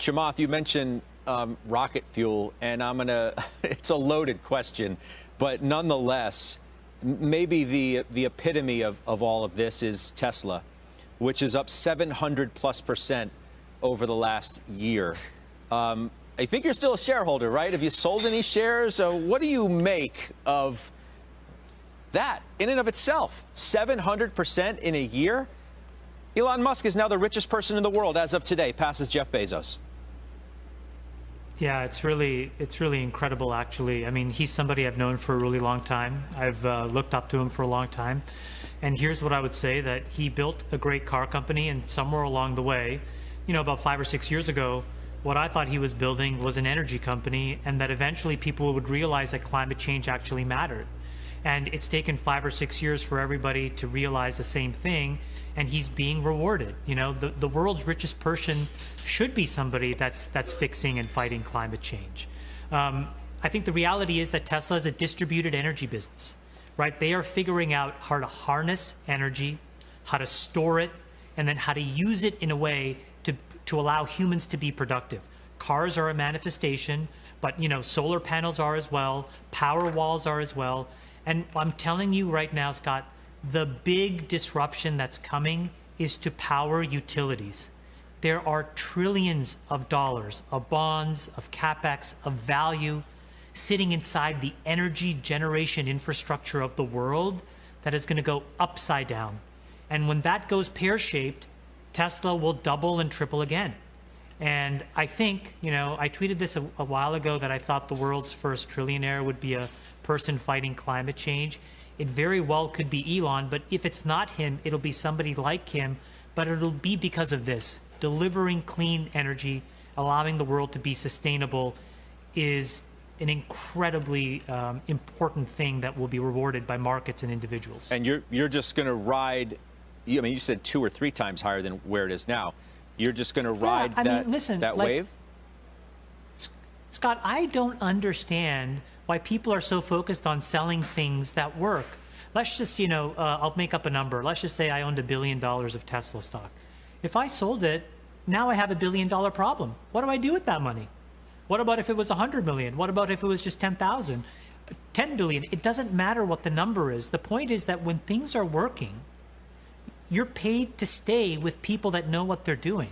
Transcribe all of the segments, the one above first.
Chamath, you mentioned rocket fuel, and it's a loaded question, but nonetheless, maybe the epitome of all of this is Tesla, which is up 700+% over the last year. I think you're still a shareholder, right? Have you sold any shares? What do you make of that in and of itself? 700% in a year? Elon Musk is now the richest person in the world as of today, passes Jeff Bezos. Yeah, it's really incredible, actually. I mean, he's somebody I've known for a really long time. I've looked up to him for a long time. And here's what I would say, that he built a great car company, and somewhere along the way, you know, about 5 or 6 years ago, what I thought he was building was an energy company, and that eventually people would realize that climate change actually mattered. And it's taken 5 or 6 years for everybody to realize the same thing, and he's being rewarded. You know, the world's richest person should be somebody that's fixing and fighting climate change. I think the reality is that Tesla is a distributed energy business, right? They are figuring out how to harness energy, how to store it, and then how to use it in a way to allow humans to be productive. Cars are a manifestation, but you know, solar panels are as well, power walls are as well. And I'm telling you right now, Scott, the big disruption that's coming is to power utilities. There are trillions of dollars of bonds, of capex, of value sitting inside the energy generation infrastructure of the world that is going to go upside down. And when that goes pear-shaped, Tesla will double and triple again. And I think, you know, I tweeted this a while ago, that I thought the world's first trillionaire would be a person fighting climate change. It very well could be Elon, but if it's not him, it'll be somebody like him, but it'll be because of this. Delivering clean energy, allowing the world to be sustainable is an incredibly important thing that will be rewarded by markets and individuals. And you're just going to ride, I mean, you said 2 or 3 times higher than where it is now. You're just going to ride that wave? Scott, I don't understand why people are so focused on selling things that work. Let's just, you know, I'll make up a number. Let's just say I owned $1 billion of Tesla stock. If I sold it, now I have $1 billion problem. What do I do with that money? What about if it was 100 million? What about if it was just 10,000? 10 billion? It doesn't matter what the number is. The point is that when things are working, you're paid to stay with people that know what they're doing.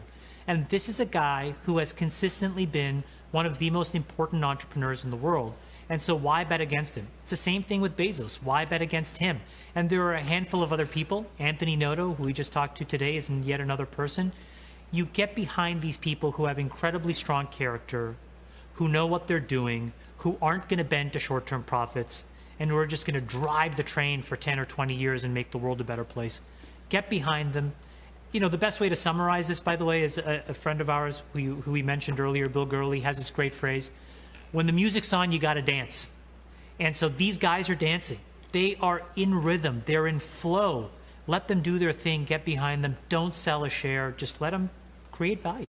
And this is a guy who has consistently been one of the most important entrepreneurs in the world. And so why bet against him? It's the same thing with Bezos. Why bet against him? And there are a handful of other people. Anthony Noto, who we just talked to today, is yet another person. You get behind these people who have incredibly strong character, who know what they're doing, who aren't going to bend to short-term profits, and who are just going to drive the train for 10 or 20 years and make the world a better place. Get behind them. You know, the best way to summarize this, by the way, is a friend of ours who we mentioned earlier, Bill Gurley, has this great phrase: when the music's on, you got to dance. And so these guys are dancing. They are in rhythm. They're in flow. Let them do their thing. Get behind them. Don't sell a share. Just let them create value.